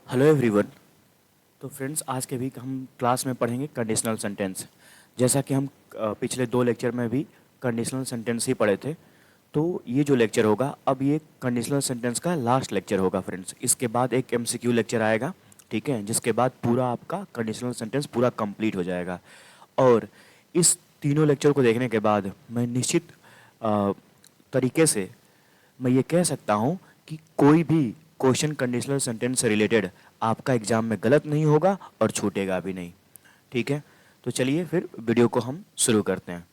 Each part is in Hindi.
Hello everyone. तो फ्रेंड्स, आज के वीक हम क्लास में पढ़ेंगे कंडीशनल सेंटेंस। जैसा कि हम पिछले दो लेक्चर में भी कंडीशनल सेंटेंस ही पढ़े थे, तो ये जो लेक्चर होगा अब ये कंडीशनल सेंटेंस का लास्ट लेक्चर होगा फ्रेंड्स। इसके बाद एक एमसीक्यू लेक्चर आएगा, ठीक है, जिसके बाद पूरा आपका कंडीशनल सेंटेंस पूरा कंप्लीट हो जाएगा। और इस तीनों लेक्चर को देखने के बाद मैं निश्चित अ, तरीके से मैं ये कह सकता हूँ कि कोई भी क्वेश्चन कंडीशनल सेंटेंस से रिलेटेड आपका एग्जाम में गलत नहीं होगा और छूटेगा भी नहीं। ठीक है, तो चलिए फिर वीडियो को हम शुरू करते हैं।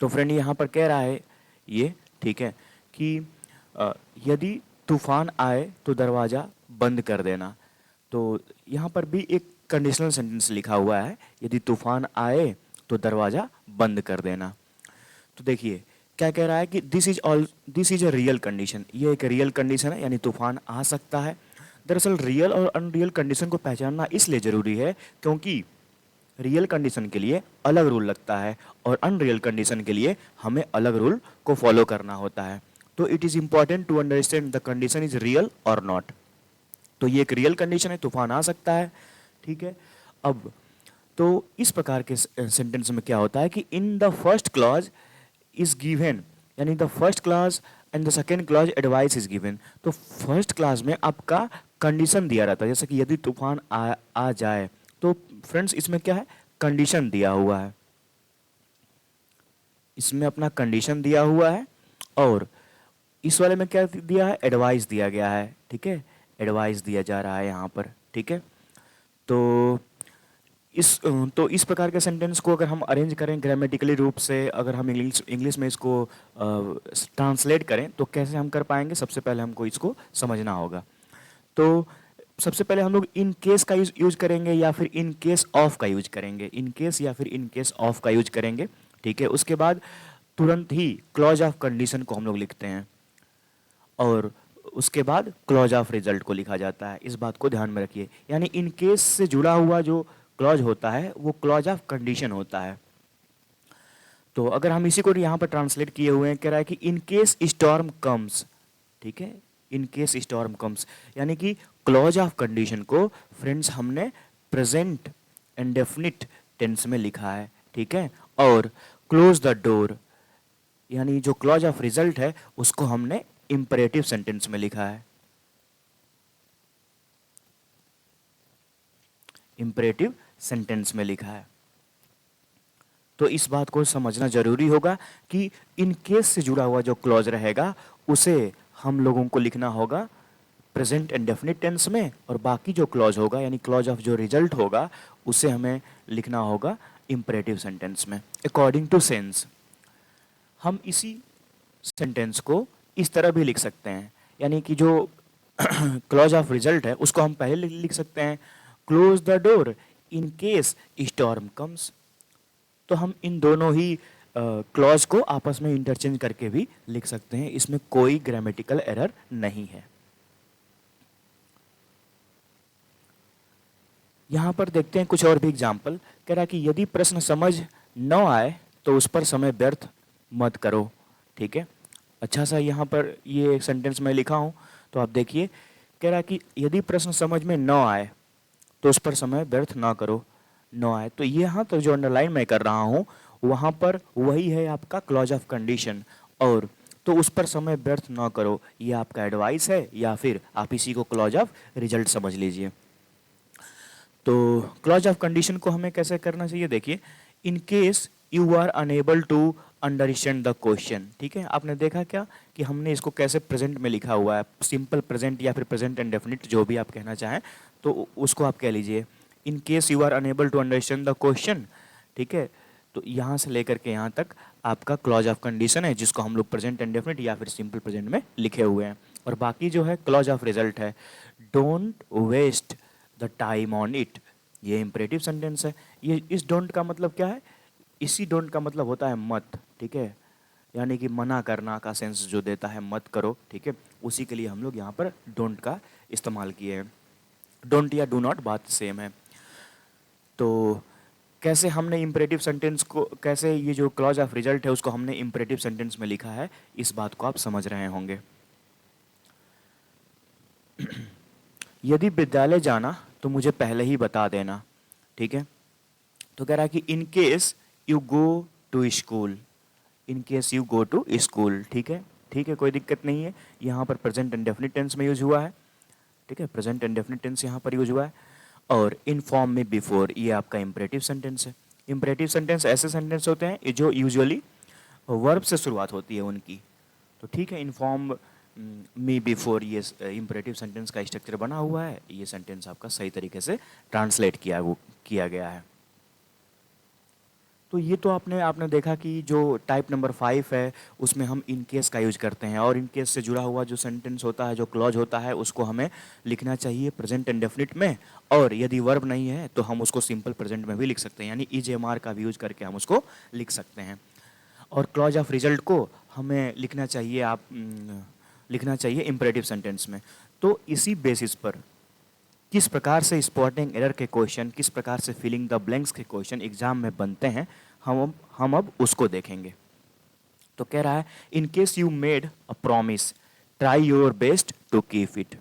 तो फ्रेंड, यहाँ पर कह रहा है ये, ठीक है, कि अ, यदि तूफान आए तो दरवाज़ा बंद कर देना। तो यहाँ पर भी एक कंडीशनल सेंटेंस लिखा हुआ है, यदि तूफान आए तो दरवाज़ा बंद कर देना। तो देखिए क्या कह रहा है कि this is a real condition. ये एक रियल कंडीशन है, यानी तूफान आ सकता है। दरअसल रियल और अनरियल कंडीशन को पहचानना इसलिए ज़रूरी है क्योंकि रियल कंडीशन के लिए अलग रूल लगता है और अनरियल कंडीशन के लिए हमें अलग रूल को फॉलो करना होता है। तो it is important to understand the condition is real और नॉट। तो ये एक रियल कंडीशन है, तूफान आ सकता है, ठीक है। अब तो इस प्रकार के सेंटेंस में क्या होता है कि in the first clause is given, यानी the first class and the second class advice is given. तो फर्स्ट क्लास में आपका कंडीशन दिया रहता है, जैसे कि यदि तूफान आ जाए। तो फ्रेंड्स, इसमें क्या है, कंडीशन दिया हुआ है, इसमें अपना कंडीशन दिया हुआ है। और इस वाले में क्या दिया है, एडवाइस दिया गया है, ठीक है, एडवाइस दिया जा रहा है यहाँ पर, ठीक है। तो तो इस प्रकार के सेंटेंस को अगर हम अरेंज करें ग्रामेटिकली रूप से, अगर हम इंग्लिश इंग्लिश में इसको ट्रांसलेट करें तो कैसे हम कर पाएंगे। सबसे पहले हमको इसको समझना होगा। तो सबसे पहले हम लोग इन केस का यूज करेंगे या फिर इन केस ऑफ का यूज करेंगे, इन केस या फिर इन केस ऑफ का यूज करेंगे, ठीक है। उसके बाद तुरंत ही क्लॉज ऑफ कंडीशन को हम लोग लिखते हैं और उसके बाद क्लॉज ऑफ रिजल्ट को लिखा जाता है। इस बात को ध्यान में रखिए, यानी इन केस से जुड़ा हुआ जो क्लॉज होता है वो क्लॉज ऑफ कंडीशन होता है। तो अगर हम इसी को यहाँ पर ट्रांसलेट किए हुए हैं, कह रहा है कि इन केस स्टॉर्म कम्स, ठीक है, इन केस स्टॉर्म कम्स, यानी कि क्लॉज ऑफ कंडीशन को फ्रेंड्स हमने प्रेजेंट इंडेफिनिट टेंस में लिखा है, ठीक है। और क्लोज द डोर, यानी जो क्लॉज ऑफ रिजल्ट है उसको हमने इंपरेटिव सेंटेंस में लिखा है, इंपरेटिव सेंटेंस में लिखा है। तो इस बात को समझना जरूरी होगा कि इन केस से जुड़ा हुआ जो क्लॉज रहेगा उसे हम लोगों को लिखना होगा प्रेजेंट इंडेफिनिट टेंस में, और बाकी जो क्लॉज होगा यानी क्लॉज ऑफ जो रिजल्ट होगा उसे हमें लिखना होगा इंपरेटिव सेंटेंस में अकॉर्डिंग टू सेंस। हम इसी सेंटेंस को इस तरह भी लिख सकते हैं, यानी कि जो क्लॉज ऑफ रिजल्ट है उसको हम पहले लिख सकते हैं close the door in case storm comes. तो हम इन दोनों ही क्लॉज को आपस में इंटरचेंज करके भी लिख सकते हैं, इसमें कोई ग्रामेटिकल एरर नहीं है। यहाँ पर देखते हैं कुछ और भी एग्जाम्पल। कह रहा है कि यदि प्रश्न समझ न आए तो उस पर समय व्यर्थ मत करो, ठीक है। अच्छा सा यहाँ पर ये एक सेंटेंस मैं लिखा हूँ, तो आप देखिए, कह रहा है कि यदि प्रश्न समझ में न आए तो उस पर समय व्यर्थ ना करो, न आए। तो यहाँ तो जो अंडरलाइन मैं कर रहा हूँ वहाँ पर वही है आपका क्लॉज ऑफ कंडीशन। और तो उस पर समय व्यर्थ ना करो, ये आपका एडवाइस है या फिर आप इसी को क्लॉज ऑफ रिजल्ट समझ लीजिए। तो क्लॉज ऑफ कंडीशन को हमें कैसे करना चाहिए, देखिए, in case you are unable to understand the question, ठीक है। आपने देखा क्या कि हमने इसको कैसे प्रेजेंट में लिखा हुआ है, सिंपल प्रेजेंट या फिर प्रेजेंट इंडेफिनिट जो भी आप कहना चाहें, तो उसको आप कह लीजिए in case you are unable to understand the question, ठीक है। तो यहाँ से लेकर के यहाँ तक आपका क्लॉज ऑफ कंडीशन है जिसको हम लोग प्रेजेंट इंडेफिनिट या फिर सिंपल प्रेजेंट में लिखे हुए हैं। और बाकी जो है क्लॉज ऑफ रिजल्ट है, don't waste the time on it, ये इंपरेटिव सेंटेंस है। ये इस डोंट का मतलब क्या है, इसी डोंट का मतलब होता है मत, ठीक है, यानी कि मना करना का सेंस जो देता है मत करो, ठीक है। उसी के लिए हम लोग यहाँ पर डोंट का इस्तेमाल किए हैं। डोंट या डू नॉट बात सेम है। तो कैसे हमने इंपरेटिव सेंटेंस को, कैसे ये जो क्लॉज ऑफ रिजल्ट है उसको हमने इंपरेटिव सेंटेंस में लिखा है, इस बात को आप समझ रहे होंगे। यदि विद्यालय जाना तो मुझे पहले ही बता देना, ठीक है। तो कह रहा है कि in case you go to school, in case you go to school, ठीक है, ठीक है, कोई दिक्कत नहीं है। यहाँ पर प्रेजेंट इंडेफिनिट टेंस में यूज हुआ है, ठीक है, प्रेजेंट इंडेफिनिट टेंस यहाँ पर यूज हुआ है। और इनफॉर्म में बिफोर, ये आपका इम्परेटिव सेंटेंस है। इम्परेटिव सेंटेंस ऐसे सेंटेंस होते हैं जो यूजुअली वर्ब से शुरुआत होती है उनकी। तो ठीक है, इन्फॉर्म मी बिफोर, ये इम्परेटिव सेंटेंस का स्ट्रक्चर बना हुआ है। ये सेंटेंस आपका सही तरीके से ट्रांसलेट किया गया है। तो ये तो आपने देखा कि जो टाइप नंबर 5 है उसमें हम इन केस का यूज करते हैं, और इन केस से जुड़ा हुआ जो सेंटेंस होता है, जो क्लॉज होता है, उसको हमें लिखना चाहिए प्रेजेंट इंडेफिनिट में, और यदि वर्ब नहीं है तो हम उसको सिंपल प्रेजेंट में भी लिख सकते हैं, यानी ईजेएमआर का भी यूज करके हम उसको लिख सकते हैं। और क्लॉज ऑफ रिजल्ट को हमें लिखना चाहिए इम्परेटिव सेंटेंस में। तो इसी बेसिस पर किस प्रकार से स्पॉटिंग एरर के क्वेश्चन, किस प्रकार से फिलिंग द ब्लैंक्स के क्वेश्चन एग्जाम में बनते हैं, हम अब उसको देखेंगे। तो कह रहा है in case you made a promise try your best to keep it,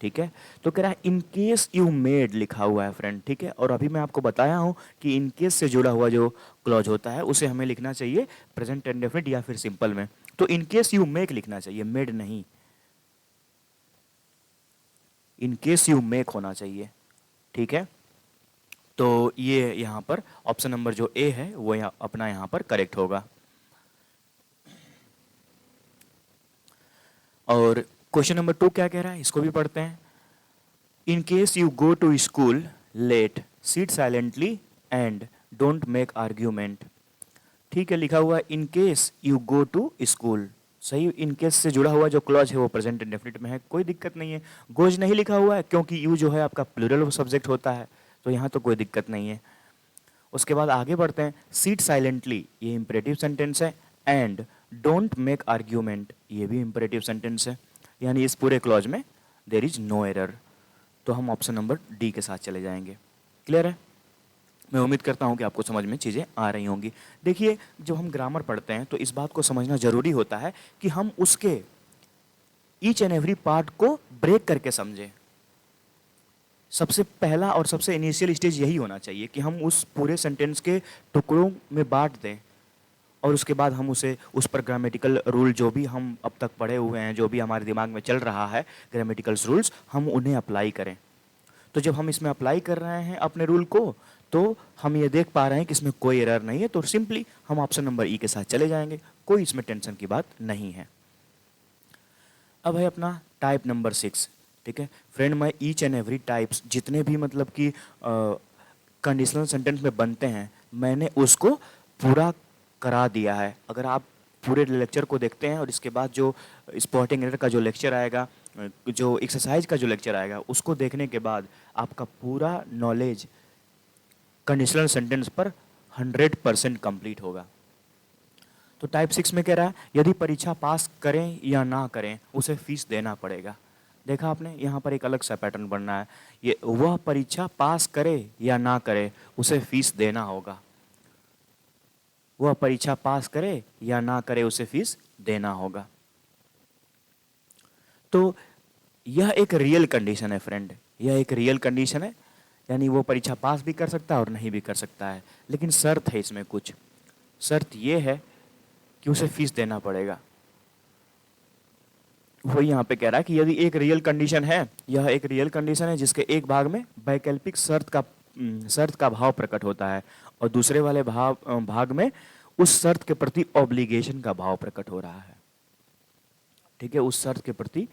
ठीक है। तो कह रहा है इन केस यू मेड लिखा हुआ है फ्रेंड, ठीक है। और अभी मैं आपको बताया हूं कि इन केस से जुड़ा हुआ जो क्लॉज होता है उसे हमें लिखना चाहिए प्रेजेंट इंडेफिनिट या फिर सिंपल में। तो इन केस यू मेक लिखना चाहिए, मेड नहीं, इन केस यू मेक होना चाहिए, ठीक है। तो ये यहाँ पर ऑप्शन नंबर जो ए है वो अपना यहाँ पर करेक्ट होगा। और क्वेश्चन नंबर 2 क्या कह रहा है, इसको भी पढ़ते हैं। In case you go to school let sit silently and don't make argument, ठीक है, लिखा हुआ in case you go to school, सही। इन केस से जुड़ा हुआ जो क्लॉज है वो प्रेजेंट इंडेफिनिट में है, कोई दिक्कत नहीं है। गोज नहीं लिखा हुआ है क्योंकि यू जो है आपका प्लूरल सब्जेक्ट होता है, तो यहाँ तो कोई दिक्कत नहीं है। उसके बाद आगे बढ़ते हैं, सीट साइलेंटली, ये इंपरेटिव सेंटेंस है, एंड डोंट मेक आर्ग्यूमेंट, ये भी इंपरेटिव सेंटेंस है, यानी इस पूरे क्लॉज में देर इज नो एरर। तो हम ऑप्शन नंबर डी के साथ चले जाएंगे। क्लियर है? मैं उम्मीद करता हूँ कि आपको समझ में चीज़ें आ रही होंगी। देखिए, जब हम ग्रामर पढ़ते हैं तो इस बात को समझना जरूरी होता है कि हम उसके ईच एंड एवरी पार्ट को ब्रेक करके समझें। सबसे पहला और सबसे इनिशियल स्टेज यही होना चाहिए कि हम उस पूरे सेंटेंस के टुकड़ों में बांट दें, और उसके बाद हम उसे उस पर ग्रामेटिकल रूल जो भी हम अब तक पढ़े हुए हैं, जो भी हमारे दिमाग में चल रहा है ग्रामेटिकल्स रूल्स, हम उन्हें अप्लाई करें। तो जब हम इसमें अप्लाई कर रहे हैं अपने रूल को, तो हम ये देख पा रहे हैं कि इसमें कोई एरर नहीं है, तो सिंपली हम ऑप्शन नंबर ई के साथ चले जाएंगे, कोई इसमें टेंशन की बात नहीं है। अब है अपना टाइप नंबर 6, ठीक है फ्रेंड। मैं ईच एंड एवरी टाइप्स जितने भी मतलब कि कंडीशनल सेंटेंस में बनते हैं, मैंने उसको पूरा करा दिया है। अगर आप पूरे लेक्चर को देखते हैं और इसके बाद जो स्पॉटिंग एरर का जो लेक्चर आएगा, जो एक्सरसाइज का जो लेक्चर आएगा, उसको देखने के बाद आपका पूरा नॉलेज कंडीशनल सेंटेंस पर 100% कंप्लीट होगा। तो टाइप 6 में कह रहा है यदि परीक्षा पास करें या ना करें उसे फीस देना पड़ेगा। देखा आपने, यहाँ पर एक अलग सा पैटर्न बनना है। ये वह परीक्षा पास करे या ना करे उसे फीस देना होगा, वह परीक्षा पास करे या ना करे उसे फीस देना होगा। तो यह एक रियल कंडीशन है फ्रेंड, यह एक रियल कंडीशन है, यानी वो परीक्षा पास भी कर सकता है और नहीं भी कर सकता है। लेकिन शर्त है इसमें, कुछ शर्त ये है कि उसे फीस देना पड़ेगा। वही यहाँ पे कह रहा है कि यदि एक रियल कंडीशन है, यह एक रियल कंडीशन है जिसके एक भाग में वैकल्पिक शर्त का भाव प्रकट होता है, और दूसरे वाले भाग में उस शर्त के प्रति ऑब्लिगेशन का भाव प्रकट हो रहा है, ठीक है, उस शर्त के प्रति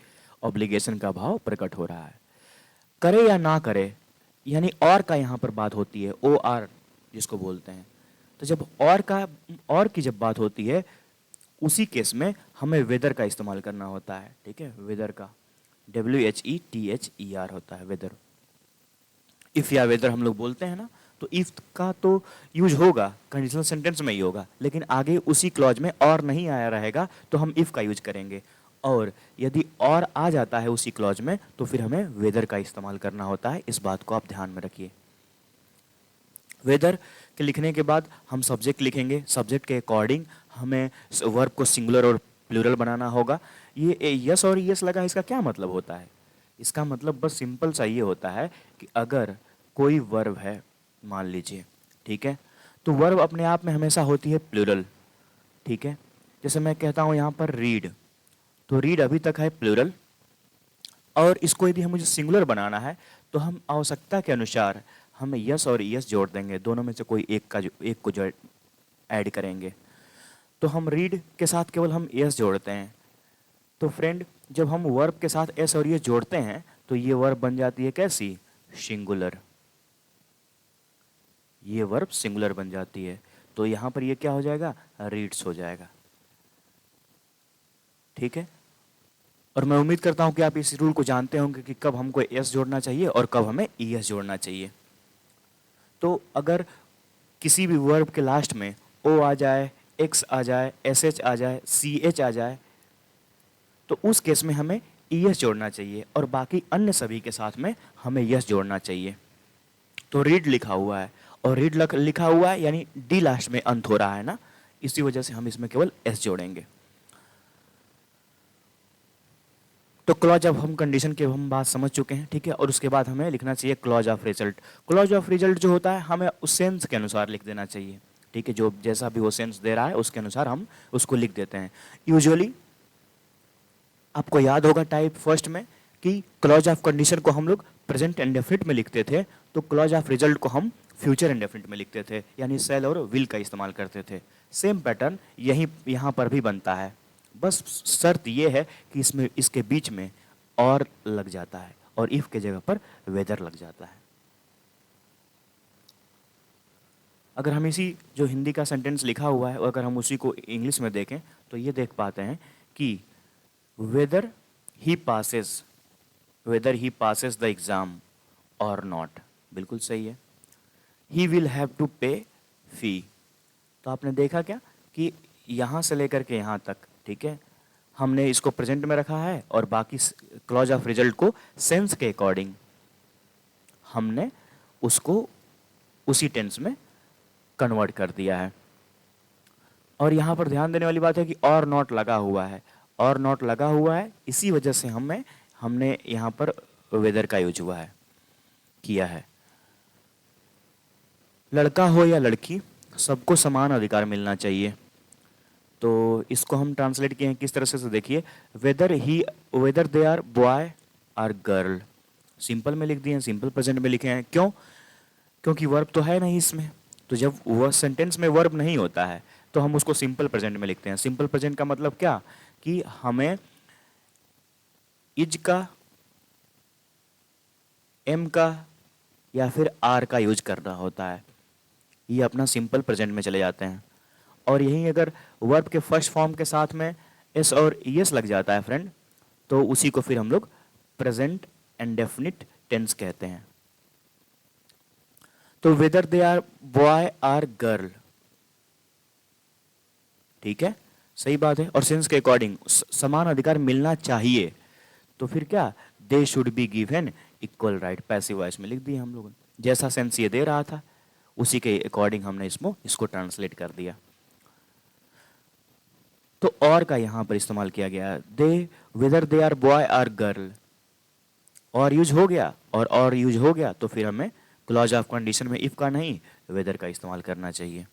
ऑब्लिगेशन का भाव प्रकट हो रहा है। करे या ना करे, यानी और का यहाँ पर बात होती है, ओ आर जिसको बोलते हैं। तो जब और की जब बात होती है, उसी केस में हमें वेदर का इस्तेमाल करना होता है, ठीक है, वेदर का WHETHER होता है वेदर। इफ या वेदर हम लोग बोलते हैं ना, तो इफ का तो यूज होगा कंडीशनल सेंटेंस में ही होगा, लेकिन आगे उसी क्लॉज में और नहीं आया रहेगा तो हम इफ का यूज करेंगे, और यदि और आ जाता है उसी क्लॉज में तो फिर हमें वेदर का इस्तेमाल करना होता है। इस बात को आप ध्यान में रखिए। वेदर के लिखने के बाद हम सब्जेक्ट लिखेंगे, सब्जेक्ट के अकॉर्डिंग हमें वर्ब को सिंगुलर और प्लूरल बनाना होगा। ये यस और यस लगा, इसका क्या मतलब होता है? इसका मतलब बस सिंपल सा ये होता है कि अगर कोई वर्ब है, मान लीजिए, ठीक है, तो वर्ब अपने आप में हमेशा होती है प्लूरल, ठीक है। जैसे मैं कहता हूँ यहाँ पर रीड, तो रीड अभी तक है प्लूरल, और इसको यदि हम मुझे सिंगुलर बनाना है तो हम आवश्यकता के अनुसार हम यस और यस जोड़ देंगे, दोनों में से कोई एक को जो ऐड करेंगे। तो हम रीड के साथ केवल हम यस जोड़ते हैं। तो फ्रेंड, जब हम वर्ब के साथ एस और यस जोड़ते हैं तो ये वर्ब बन जाती है कैसी? सिंगुलर। ये वर्ब सिंगुलर बन जाती है। तो यहाँ पर ये क्या हो जाएगा? रीड्स हो जाएगा, ठीक है। और मैं उम्मीद करता हूँ कि आप इस रूल को जानते होंगे कि कब हमको एस जोड़ना चाहिए और कब हमें ईएस जोड़ना चाहिए। तो अगर किसी भी वर्ब के लास्ट में ओ आ जाए, एक्स आ जाए, एस एच आ जाए, सी एच आ जाए, तो उस केस में हमें ईएस जोड़ना चाहिए और बाकी अन्य सभी के साथ में हमें यस जोड़ना चाहिए। तो रीड लिखा हुआ है और रीड लिखा हुआ है यानी डी लास्ट में अंत हो रहा है ना, इसी वजह से हम इसमें केवल एस जोड़ेंगे। तो क्लॉज ऑफ हम कंडीशन की हम बात समझ चुके हैं, ठीक है। और उसके बाद हमें लिखना चाहिए clause of result. Clause of result जो होता है हमें उस सेंस के अनुसार लिख देना चाहिए, ठीक है। जो जैसा भी वो सेंस दे रहा है उसके अनुसार हम उसको लिख देते हैं। यूजुअली आपको याद होगा टाइप फर्स्ट में कि क्लॉज ऑफ कंडीशन को हम लोग प्रेजेंट इंडेफिनिट में लिखते थे, तो क्लॉज ऑफ रिजल्ट को हम फ्यूचर इंडेफिनिट में लिखते थे, यानी सेल और विल का इस्तेमाल करते थे। सेम पैटर्न यही यहाँ पर भी बनता है, बस शर्त ये है कि इसमें इसके बीच में और लग जाता है और इफ के जगह पर वेदर लग जाता है। अगर हम इसी जो हिंदी का सेंटेंस लिखा हुआ है और अगर हम उसी को इंग्लिश में देखें तो ये देख पाते हैं कि weather he passes, weather he passes the exam और नॉट, बिल्कुल सही है। ही विल हैव टू पे फी, तो आपने देखा क्या कि यहाँ से लेकर के यहाँ तक, ठीक है, हमने इसको प्रेजेंट में रखा है और बाकी क्लॉज ऑफ रिजल्ट को सेंस के अकॉर्डिंग हमने उसको उसी टेंस में कन्वर्ट कर दिया है। और यहाँ पर ध्यान देने वाली बात है कि और नॉट लगा हुआ है, और नॉट लगा हुआ है, इसी वजह से हमने यहाँ पर वेदर का यूज हुआ है, किया है। लड़का हो या लड़की, सबको समान अधिकार मिलना चाहिए। तो इसको हम ट्रांसलेट किए हैं किस तरह से देखिए, whether they are boy or girl, simple में लिख दिए हैं, सिंपल प्रेजेंट में लिखे हैं। क्यों? क्योंकि वर्ब तो है नहीं इसमें, तो जब वह सेंटेंस में वर्ब नहीं होता है तो हम उसको सिंपल प्रेजेंट में लिखते हैं। सिंपल प्रेजेंट का मतलब क्या कि हमें इज का, एम का या फिर आर का यूज करना होता है, ये अपना सिंपल प्रेजेंट में चले जाते हैं। और यहीं अगर वर्ब के फर्स्ट फॉर्म के साथ में एस और ईएस लग जाता है फ्रेंड, तो उसी को फिर हम लोग प्रेजेंट इंडेफिनिट टेंस कहते हैं। तो whether they are boy or girl, ठीक है, सही बात है। और सेंस के अकॉर्डिंग समान अधिकार मिलना चाहिए, तो फिर क्या, they should be given equal right, passive voice में लिख दिया हम लोगों ने, जैसा सेंस ये दे रहा था उसी के अकॉर्डिंग हमने इसको ट्रांसलेट कर दिया। तो और का यहां पर इस्तेमाल किया गया, they, whether they are boy or girl, और यूज हो गया, और यूज हो गया तो फिर हमें क्लॉज ऑफ कंडीशन में इफ का नहीं वेदर का इस्तेमाल करना चाहिए।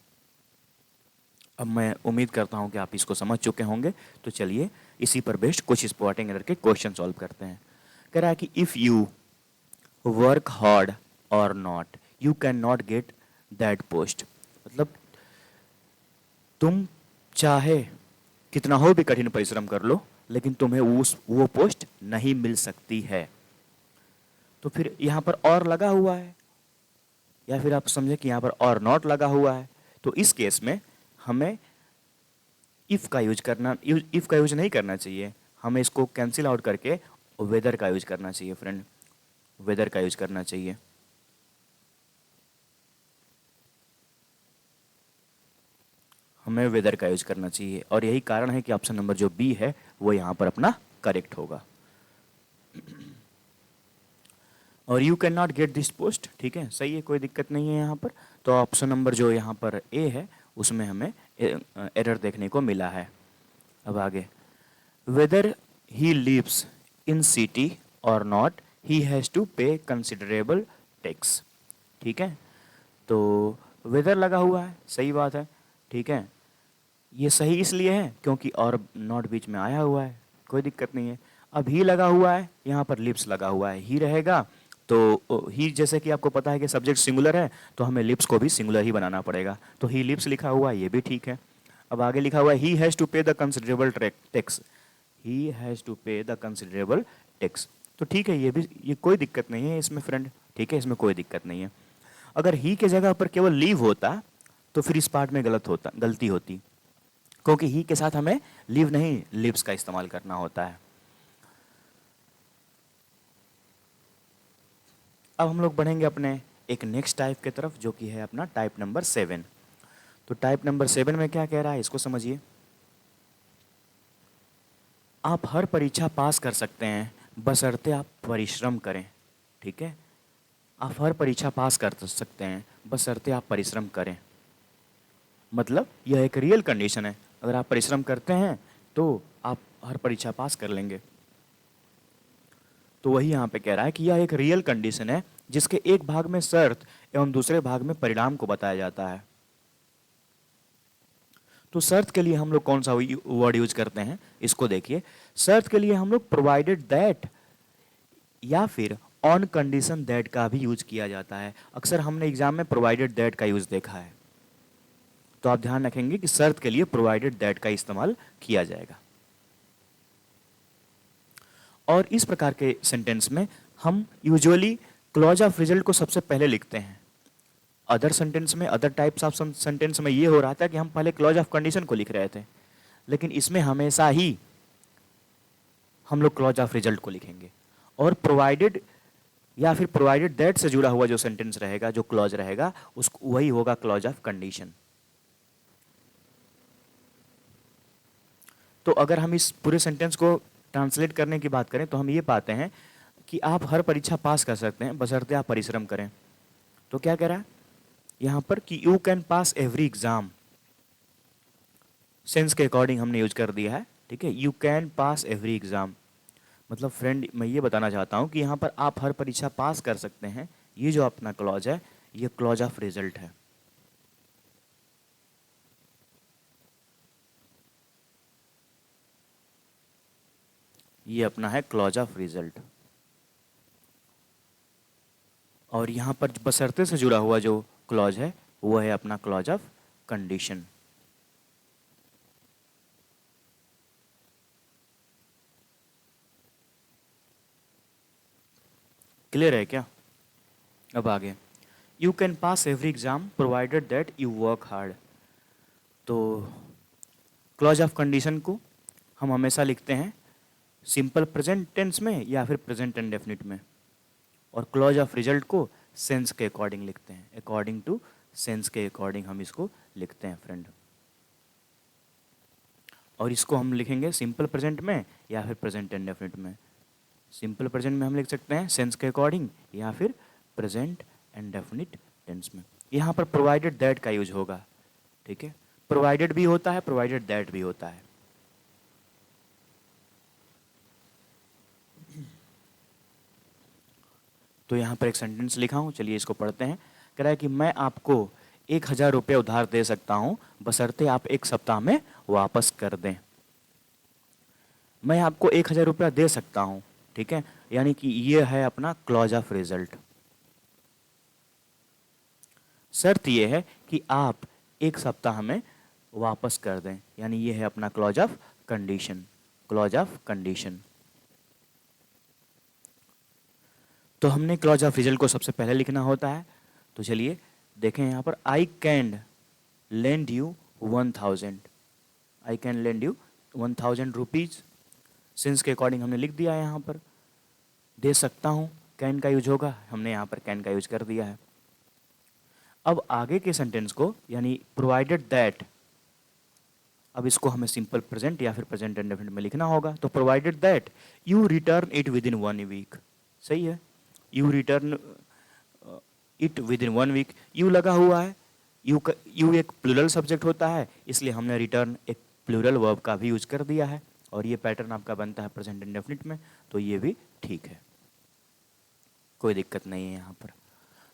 अब मैं उम्मीद करता हूं कि आप इसको समझ चुके होंगे, तो चलिए इसी पर बेस्ड कुछ स्पॉटिंग एरर के क्वेश्चन सॉल्व करते हैं। कह रहा है कि इफ यू वर्क हार्ड और not you can not get that post, मतलब तुम चाहे कितना हो भी कठिन परिश्रम कर लो लेकिन तुम्हें वो पोस्ट नहीं मिल सकती है। तो फिर यहां पर और लगा हुआ है, या फिर आप समझे कि यहां पर और नॉट लगा हुआ है, तो इस केस में हमें इफ का यूज नहीं करना चाहिए, हमें इसको कैंसिल आउट करके वेदर का यूज करना चाहिए फ्रेंड, वेदर का यूज करना चाहिए। हमें वेदर का यूज करना चाहिए और यही कारण है कि ऑप्शन नंबर जो बी है वो यहां पर अपना करेक्ट होगा। और you can not get this post, ठीक है, सही है, कोई दिक्कत नहीं है यहाँ पर। तो ऑप्शन नंबर जो यहाँ पर ए है उसमें हमें एरर देखने को मिला है। अब आगे, whether he lives in city और not he has to pay considerable tax. ठीक है, तो वेदर लगा हुआ है, सही बात है। ठीक है, ये सही इसलिए है क्योंकि और नॉट बीच में आया हुआ है, कोई दिक्कत नहीं है। अब ही लगा हुआ है, यहाँ पर लिप्स लगा हुआ है, ही रहेगा तो ही, जैसे कि आपको पता है कि सब्जेक्ट सिंगुलर है तो हमें लिप्स को भी सिंगुलर ही बनाना पड़ेगा, तो ही लिप्स लिखा हुआ है, ये भी ठीक है। अब आगे लिखा हुआ है he has to pay the considerable tax, he has to pay the considerable tax, तो ठीक है, ये भी, ये कोई दिक्कत नहीं है इसमें फ्रेंड। ठीक है, इसमें कोई दिक्कत नहीं है। अगर ही के जगह पर केवल लीव होता तो फिर इस पार्ट में गलती होती, क्योंकि ही के साथ हमें लीव नहीं लिव्स का इस्तेमाल करना होता है। अब हम लोग बढ़ेंगे अपने एक नेक्स्ट टाइप की तरफ, जो कि है अपना टाइप नंबर 7। तो टाइप नंबर 7 में क्या कह रहा है, इसको समझिए। आप हर परीक्षा पास कर सकते हैं बशर्ते आप परिश्रम करें। ठीक है, आप हर परीक्षा पास कर सकते हैं बशर्ते आप परिश्रम करें, मतलब यह एक रियल कंडीशन है। अगर आप परिश्रम करते हैं तो आप हर परीक्षा पास कर लेंगे। तो वही यहाँ पे कह रहा है कि यह एक रियल कंडीशन है जिसके एक भाग में शर्त एवं दूसरे भाग में परिणाम को बताया जाता है। तो शर्त के लिए हम लोग कौन सा वर्ड यूज करते हैं, इसको देखिए। शर्त के लिए हम लोग प्रोवाइडेड दैट या फिर ऑन कंडीशन दैट का भी यूज किया जाता है। अक्सर हमने एग्जाम में प्रोवाइडेड दैट का यूज देखा है, तो आप ध्यान रखेंगे कि शर्त के लिए प्रोवाइडेड दैट का इस्तेमाल किया जाएगा। और इस प्रकार के सेंटेंस में हम यूजुअली क्लॉज ऑफ रिजल्ट को सबसे पहले लिखते हैं। अदर सेंटेंस में, अदर टाइप्स ऑफ सेंटेंस में ये हो रहा था कि हम पहले क्लॉज ऑफ कंडीशन को लिख रहे थे, लेकिन इसमें हमेशा ही हम लोग क्लॉज ऑफ रिजल्ट को लिखेंगे। और प्रोवाइडेड या फिर प्रोवाइडेड दैट से जुड़ा हुआ जो सेंटेंस रहेगा, जो क्लॉज रहेगा, उसको वही होगा क्लॉज ऑफ कंडीशन। तो अगर हम इस पूरे सेंटेंस को ट्रांसलेट करने की बात करें तो हम ये पाते हैं कि आप हर परीक्षा पास कर सकते हैं बशर्ते आप परिश्रम करें। तो क्या कह रहा है यहाँ पर कि you can pass every exam, sense के अकॉर्डिंग हमने यूज कर दिया है। ठीक है, you can pass every exam, मतलब फ्रेंड मैं ये बताना चाहता हूँ कि यहाँ पर आप हर परीक्षा पास कर सकते हैं, ये जो अपना क्लॉज है ये क्लॉज ऑफ रिजल्ट है। ये अपना है क्लॉज ऑफ रिजल्ट। और यहाँ पर बशर्ते से जुड़ा हुआ जो क्लॉज है वो है अपना क्लॉज ऑफ कंडीशन। क्लियर है क्या? अब आगे, you can pass every exam provided that you work hard. तो क्लॉज ऑफ कंडीशन को हम हमेशा लिखते हैं सिंपल प्रेजेंट टेंस में या फिर प्रेजेंट इंडेफिनिट में, और क्लॉज ऑफ रिजल्ट को सेंस के अकॉर्डिंग लिखते हैं, अकॉर्डिंग टू सेंस के अकॉर्डिंग हम इसको लिखते हैं फ्रेंड। और इसको हम लिखेंगे सिंपल प्रेजेंट में या फिर प्रेजेंट इंडेफिनिट में। सिंपल प्रेजेंट में हम लिख सकते हैं सेंस के अकॉर्डिंग या फिर प्रेजेंट इंडेफिनिट टेंस में। यहाँ पर प्रोवाइडेड दैट का यूज होगा। ठीक है, प्रोवाइडेड भी होता है, प्रोवाइडेड दैट भी होता है। तो यहाँ पर एक सेंटेंस लिखा हूँ, चलिए इसको पढ़ते हैं। कह रहा है कि मैं आपको 1,000 रुपये उधार दे सकता हूँ बशर्ते आप 1 सप्ताह में वापस कर दें। मैं आपको 1,000 रुपया दे सकता हूँ, ठीक है, यानी कि ये है अपना क्लॉज ऑफ रिजल्ट। शर्त ये है कि आप 1 सप्ताह में वापस कर दें, यानी ये है अपना clause of condition, clause of condition. तो हमने क्लॉज ऑफ रिजल्ट को सबसे पहले लिखना होता है। तो चलिए देखें यहाँ पर, I can lend you 1,000, I can lend you 1,000 rupees. Since के अकॉर्डिंग हमने लिख दिया है यहाँ पर। दे सकता हूँ, कैन का यूज होगा, हमने यहाँ पर कैन का यूज कर दिया है। अब आगे के सेंटेंस को, यानी प्रोवाइडेड दैट, अब इसको हमें सिंपल प्रेजेंट या फिर प्रेजेंट इंडेफिनिट में लिखना होगा। तो provided that you return it within 1 week, सही है, you return it within 1 week. You लगा हुआ है, यू एक प्लूरल सब्जेक्ट होता है, इसलिए हमने रिटर्न एक प्लूरल वर्ब का भी यूज कर दिया है, और ये पैटर्न आपका बनता है प्रेजेंट इंडेफिनिट में, तो ये भी ठीक है। कोई दिक्कत नहीं है यहाँ पर।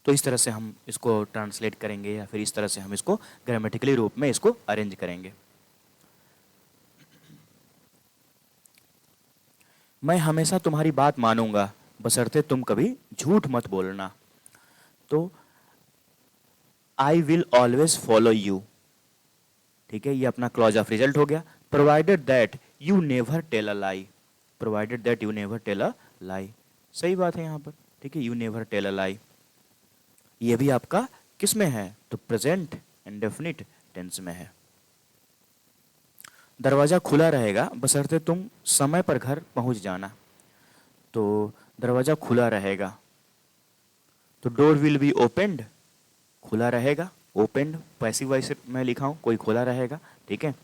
तो इस तरह से हम इसको ट्रांसलेट करेंगे या फिर इस तरह से हम इसको ग्रामेटिकली रूप में इसको अरेंज करेंगे। मैं हमेशा तुम्हारी बात मानूंगा बशर्ते तुम कभी झूठ मत बोलना। तो I will always follow you, ठीक है, ये अपना क्लॉज ऑफ रिजल्ट हो गया। Provided that you never tell a lie, provided that you never tell a lie, सही बात है यहाँ पर, ठीक है, you never tell a lie. ये भी आपका किस में है, तो प्रेजेंट इंडेफिनिट टेंस में है। दरवाजा खुला रहेगा बशर्ते तुम समय पर घर पहुंच जाना। तो दरवाजा खुला रहेगा, तो डोर विल बी ओपेंड, खुला रहेगा, ओपेंड पैसिव वॉइस मैं लिखा हूं, कोई खुला रहेगा, ठीक है।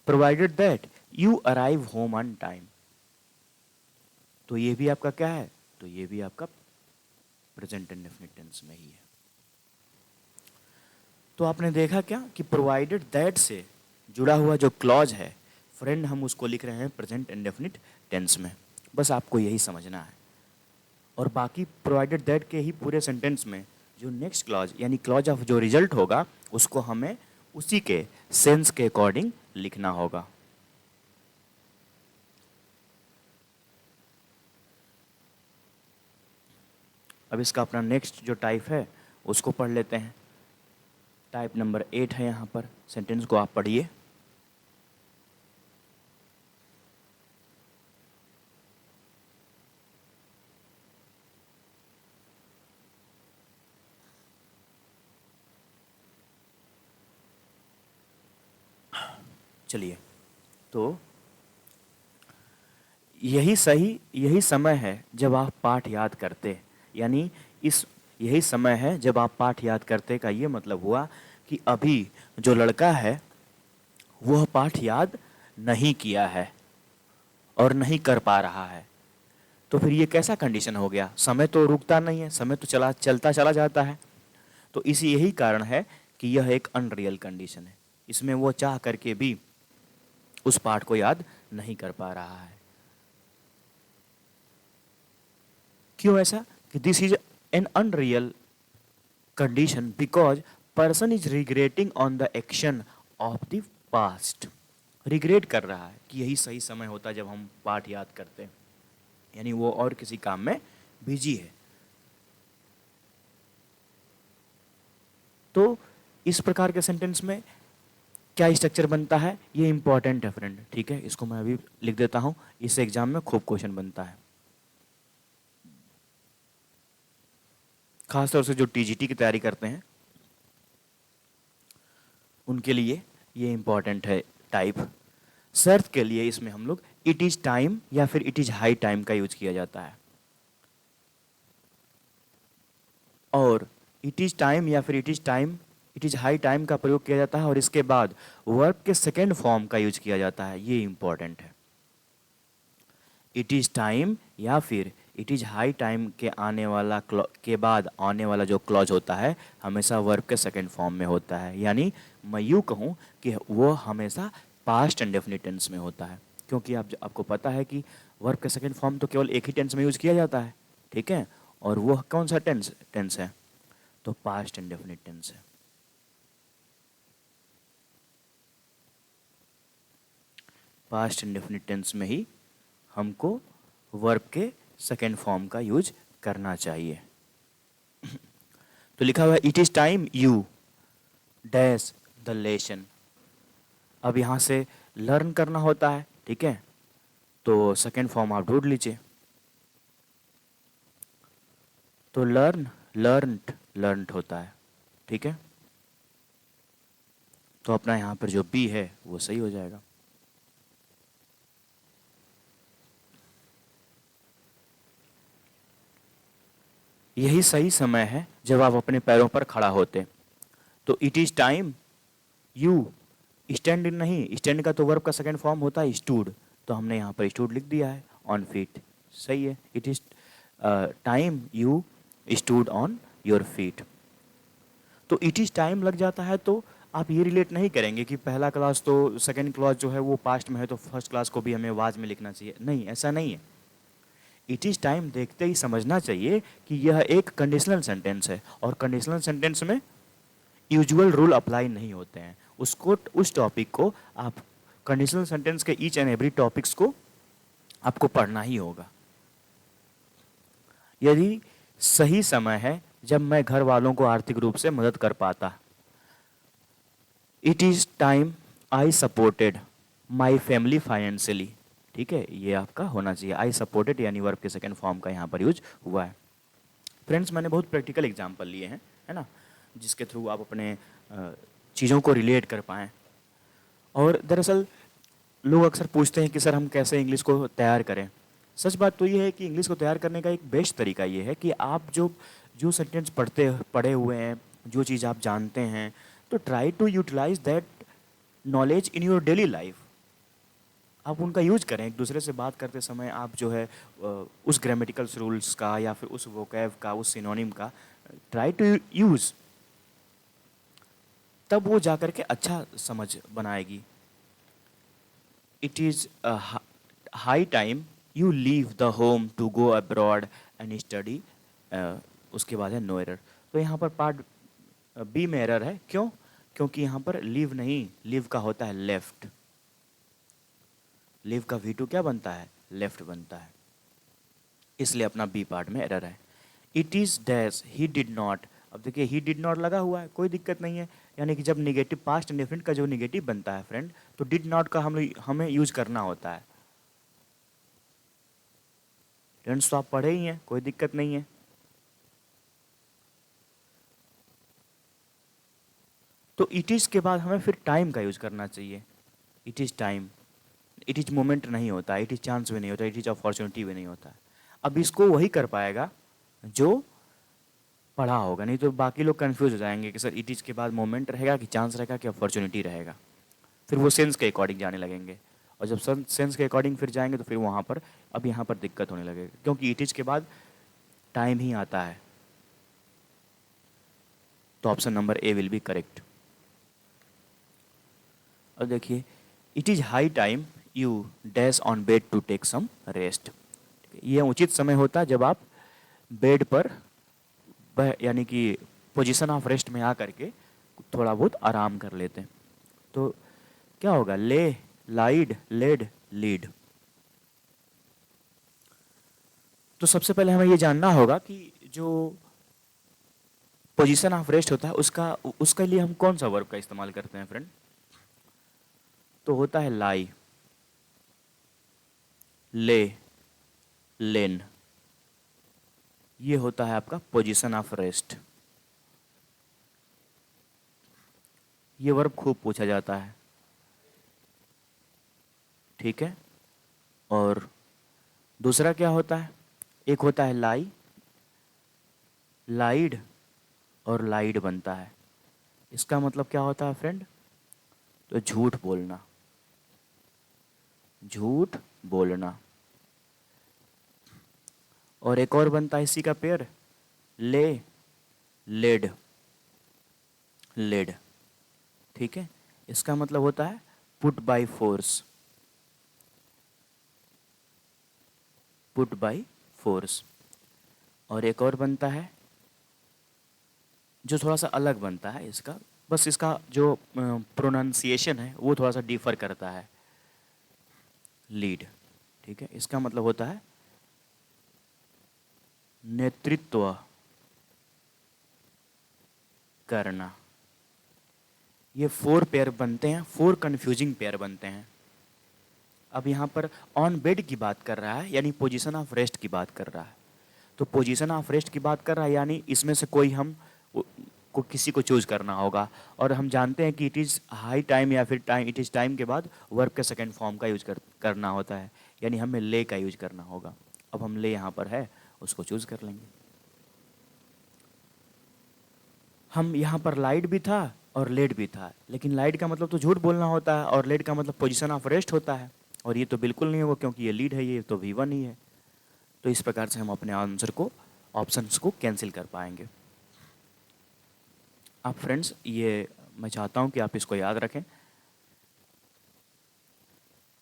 Provided that you arrive home on time, तो ये भी आपका क्या है, तो ये भी आपका प्रेजेंट इंडेफिनिट टेंस में ही है। तो आपने देखा क्या कि प्रोवाइडेड दैट से जुड़ा हुआ जो क्लॉज है फ्रेंड, हम उसको लिख रहे हैं प्रेजेंट इंडेफिनिट टेंस में, बस आपको यही समझना है। और बाकी प्रोवाइडेड दैट के ही पूरे सेंटेंस में जो नेक्स्ट क्लॉज यानी क्लॉज ऑफ जो रिजल्ट होगा उसको हमें उसी के सेंस के अकॉर्डिंग लिखना होगा। अब इसका अपना नेक्स्ट जो टाइप है उसको पढ़ लेते हैं। टाइप नंबर 8 है यहाँ पर, सेंटेंस को आप पढ़िए। चलिए, तो यही समय है जब आप पाठ याद करते, यानी इस यही समय है जब आप पाठ याद करते का ये मतलब हुआ कि अभी जो लड़का है वह पाठ याद नहीं किया है और नहीं कर पा रहा है। तो फिर ये कैसा कंडीशन हो गया, समय तो रुकता नहीं है, समय तो चलता चला जाता है। तो इसी यही कारण है कि यह एक अनरियल कंडीशन है, इसमें वो चाह करके भी उस पाठ को याद नहीं कर पा रहा है। क्यों ऐसा, कि this is an unreal condition because person is regretting on the action of the past, regret कर रहा है कि यही सही समय होता जब हम पाठ याद करते हैं, यानी वो और किसी काम में बिजी है। तो इस प्रकार के सेंटेंस में क्या स्ट्रक्चर बनता है, ये इंपॉर्टेंट है फ्रेंड, ठीक है, इसको मैं अभी लिख देता हूं, इस एग्जाम में खूब क्वेश्चन बनता है, खासतौर से जो टीजीटी की तैयारी करते हैं उनके लिए ये इंपॉर्टेंट है टाइप। शर्त के लिए इसमें हम लोग इट इज टाइम या फिर इट इज हाई टाइम का यूज किया जाता है, और इट इज टाइम या फिर इट इज हाई टाइम का प्रयोग किया जाता है, और इसके बाद वर्ब के सेकेंड फॉर्म का यूज किया जाता है, ये इंपॉर्टेंट है। इट इज टाइम या फिर इट इज हाई टाइम के के बाद आने वाला जो क्लॉज होता है हमेशा वर्ब के सेकेंड फॉर्म में होता है, यानी मैं यूँ कहूँ कि वो हमेशा पास्ट इंडेफिनिट टेंस में होता है, क्योंकि आपको पता है कि वर्ब के सेकेंड फॉर्म तो केवल एक ही टेंस में यूज किया जाता है, ठीक है, और वो कौन सा टेंस है, तो पास्ट इंडेफिनिट टेंस है। पास्ट इंडेफिनिट टेंस में ही हमको वर्ब के सेकेंड फॉर्म का यूज करना चाहिए। तो लिखा हुआ है it is time you dash the lesson, अब यहां से लर्न करना होता है, ठीक है, तो सेकेंड फॉर्म आप ढूंढ लीजिए। तो लर्न लर्नड लर्नड होता है, ठीक है, तो अपना यहां पर जो बी है वो सही हो जाएगा। यही सही समय है जब आप अपने पैरों पर खड़ा होते। तो it is time you stand, नहीं स्टैंड का तो वर्ब का सेकंड फॉर्म होता है स्टूड, तो हमने यहाँ पर स्टूड लिख दिया है, ऑन फीट, सही है। It is time you stood on your feet. तो इट इज टाइम लग जाता है तो आप ये रिलेट नहीं करेंगे कि पहला क्लास तो सेकंड क्लास जो है वो पास्ट में है तो फर्स्ट क्लास को भी हमें वाज में लिखना चाहिए, नहीं, ऐसा नहीं है। इट इज़ टाइम देखते ही समझना चाहिए कि यह एक कंडीशनल सेंटेंस है और कंडीशनल सेंटेंस में यूजुअल रूल अप्लाई नहीं होते हैं। उसको उस टॉपिक को आप कंडीशनल सेंटेंस के ईच एंड एवरी टॉपिक्स को आपको पढ़ना ही होगा। यदि सही समय है जब मैं घर वालों को आर्थिक रूप से मदद कर पाता। It is time I supported my family financially. ठीक है, ये आपका होना चाहिए। आई सपोर्टेड यानी वर्ब के सेकेंड फॉर्म का यहाँ पर यूज हुआ है। फ्रेंड्स, मैंने बहुत प्रैक्टिकल एग्जाम्पल लिए हैं, है ना, जिसके थ्रू आप अपने चीज़ों को रिलेट कर पाएँ। और दरअसल लोग अक्सर पूछते हैं कि सर हम कैसे इंग्लिश को तैयार करें। सच बात तो ये है कि इंग्लिश को तैयार करने का एक बेस्ट तरीका ये है कि आप जो जो सेंटेंस पढ़े हुए हैं, जो चीज़ आप जानते हैं, तो try to utilize that knowledge in your daily life. आप उनका यूज करें। एक दूसरे से बात करते समय आप जो है उस ग्रामेटिकल रूल्स का या फिर उस वोकैब का, उस सिनोनिम का ट्राई टू यूज़, तब वो जाकर के अच्छा समझ बनाएगी। It is high time you leave the home to go abroad and study. उसके बाद है नो एरर। तो यहाँ पर पार्ट बी में एरर है। क्यों? क्योंकि यहाँ पर लीव नहीं, लीव का होता है लेफ्ट। लीव का V2 क्या बनता है? लेफ्ट बनता है, इसलिए अपना बी पार्ट में एरर है। It is dash he did not. अब देखिए ही डिड नॉट लगा हुआ है, कोई दिक्कत नहीं है। यानी कि जब निगेटिव पास्ट इंडेफिनिट का जो निगेटिव बनता है फ्रेंड, तो डिड नॉट का हमें यूज करना होता है। फ्रेंड्स, तो आप पढ़े ही हैं, कोई दिक्कत नहीं है। तो इट इज़ के बाद हमें फिर टाइम का यूज करना चाहिए। It is time. It is moment नहीं होता, इट इज़ चांस भी नहीं होता, इट इज़ अपॉर्चुनिटी भी नहीं होता। अब इसको वही कर पाएगा जो पढ़ा होगा, नहीं तो बाकी लोग कंफ्यूज हो जाएंगे कि सर इट इज़ के बाद मोमेंट रहेगा कि चांस रहेगा कि अपॉर्चुनिटी रहेगा। फिर वो सेंस के अकॉर्डिंग जाने लगेंगे, और जब सेंस के अकॉर्डिंग फिर जाएंगे तो फिर वहाँ पर अब यहाँ पर दिक्कत होने लगेगी, क्योंकि इट इज़ के बाद टाइम ही आता है। तो option number A will be correct. और देखिए, it is high time you dash on bed to take some rest. ये उचित समय होता है जब आप बेड पर यानी कि पोजीशन ऑफ रेस्ट में आकर के थोड़ा बहुत आराम कर लेते हैं। तो क्या होगा? ले, लाइड, लेड, लीड। तो सबसे पहले हमें ये जानना होगा कि जो पोजीशन ऑफ रेस्ट होता है उसके लिए हम कौन सा वर्ब का इस्तेमाल करते हैं फ्रेंड? तो होता है लाई, ले, लेन। ये होता है आपका पोजीशन ऑफ रेस्ट। ये वर्ब खूब पूछा जाता है, ठीक है। और दूसरा क्या होता है? एक होता है लाई, लाइड, और लाइड बनता है। इसका मतलब क्या होता है फ्रेंड? तो झूठ बोलना, झूठ बोलना। और एक और बनता है इसी का पेयर, ले, लेड, लेड। ठीक है, इसका मतलब होता है put by force, put by force. और एक और बनता है जो थोड़ा सा अलग बनता है इसका, बस इसका जो प्रोनाउंसिएशन है वो थोड़ा सा डिफर करता है, लीड। ठीक है, इसका मतलब होता है नेतृत्व करना। ये 4 पेयर बनते हैं, 4 कंफ्यूजिंग पेयर बनते हैं। अब यहाँ पर ऑन बेड की बात कर रहा है, यानी पोजीशन ऑफ रेस्ट की बात कर रहा है। तो पोजीशन ऑफ रेस्ट की बात कर रहा है, यानी इसमें से कोई हम को किसी को चूज करना होगा। और हम जानते हैं कि इट इज़ हाई टाइम या फिर टाइम, इट इज़ टाइम के बाद वर्ब के सेकेंड फॉर्म का यूज करना होता है, यानी हमें ले का यूज करना होगा। अब हम ले यहाँ पर है, उसको चूज कर लेंगे। हम यहाँ पर लाइट भी था और लेट भी था, लेकिन लाइट का मतलब तो झूठ बोलना होता है और लेट का मतलब पोजीशन ऑफ रेस्ट होता है, और ये तो बिल्कुल नहीं होगा क्योंकि ये लीड है, ये तो V1 ही है। तो इस प्रकार से हम अपने आंसर को, ऑप्शंस को कैंसिल कर पाएंगे। आप फ्रेंड्स, ये मैं चाहता हूँ कि आप इसको याद रखें।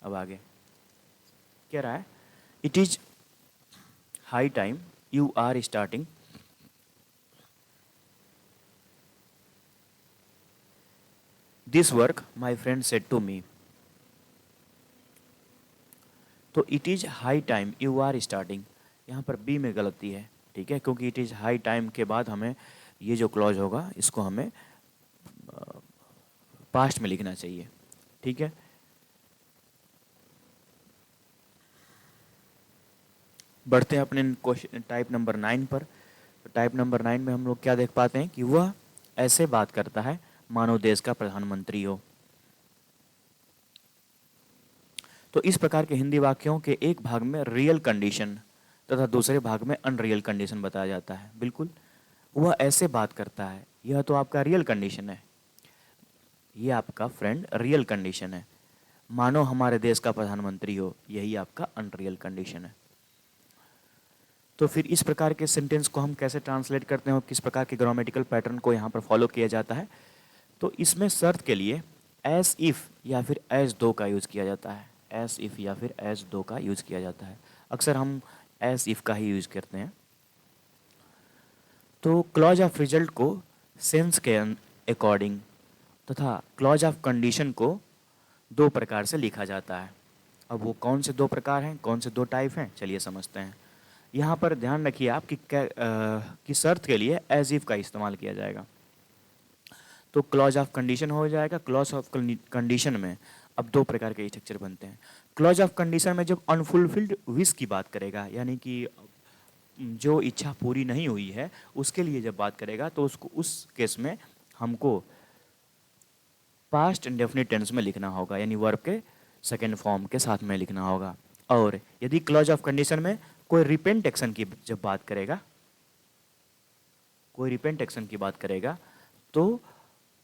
अब आगे क्या रहा है? It is high time you are starting this work my friend said to me. तो it is high time you are starting, यहाँ पर बी में गलती है, ठीक है, क्योंकि इट इज़ हाई टाइम के बाद हमें ये जो क्लॉज होगा इसको हमें पास्ट में लिखना चाहिए, ठीक है। बढ़ते हैं अपने क्वेश्चन टाइप नंबर 9 पर। तो टाइप नंबर 9 में हम लोग क्या देख पाते हैं कि वह ऐसे बात करता है मानो देश का प्रधानमंत्री हो। तो इस प्रकार के हिंदी वाक्यों के एक भाग में रियल कंडीशन तथा दूसरे भाग में अनरियल कंडीशन बताया जाता है। बिल्कुल, वह ऐसे बात करता है, यह तो आपका रियल कंडीशन है, ये आपका फ्रेंड रियल कंडीशन है। मानो हमारे देश का प्रधानमंत्री हो, यही आपका अनरियल कंडीशन है। तो फिर इस प्रकार के सेंटेंस को हम कैसे ट्रांसलेट करते हैं और किस प्रकार के ग्रामेटिकल पैटर्न को यहाँ पर फॉलो किया जाता है। तो इसमें शर्त के लिए एस इफ़ या फिर एज दो का यूज़ किया जाता है। एस इफ़ या फिर एज दो का यूज़ किया जाता है। अक्सर हम एस इफ़ का ही यूज़ करते हैं। तो क्लॉज ऑफ रिजल्ट को सेंस के अकॉर्डिंग तथा क्लॉज ऑफ कंडीशन को दो प्रकार से लिखा जाता है। अब वो कौन से दो प्रकार हैं, कौन से दो टाइप हैं, चलिए समझते हैं। यहाँ पर ध्यान रखिए आप कि शर्त के लिए एज इफ का इस्तेमाल किया जाएगा। तो क्लॉज ऑफ कंडीशन हो जाएगा। क्लॉज ऑफ कंडीशन में अब दो प्रकार के स्ट्रक्चर बनते हैं। क्लॉज ऑफ कंडीशन में जब अनफुलफिल्ड विश की बात करेगा, यानी कि जो इच्छा पूरी नहीं हुई है उसके लिए जब बात करेगा, तो उसको उस केस में हमको पास्ट इंडेफिनिट टेंस में लिखना होगा, यानी वर्ब के सेकेंड फॉर्म के साथ में लिखना होगा। और यदि क्लॉज ऑफ कंडीशन में कोई रिपेंट एक्शन की जब बात करेगा, कोई रिपेंट एक्शन की बात करेगा, तो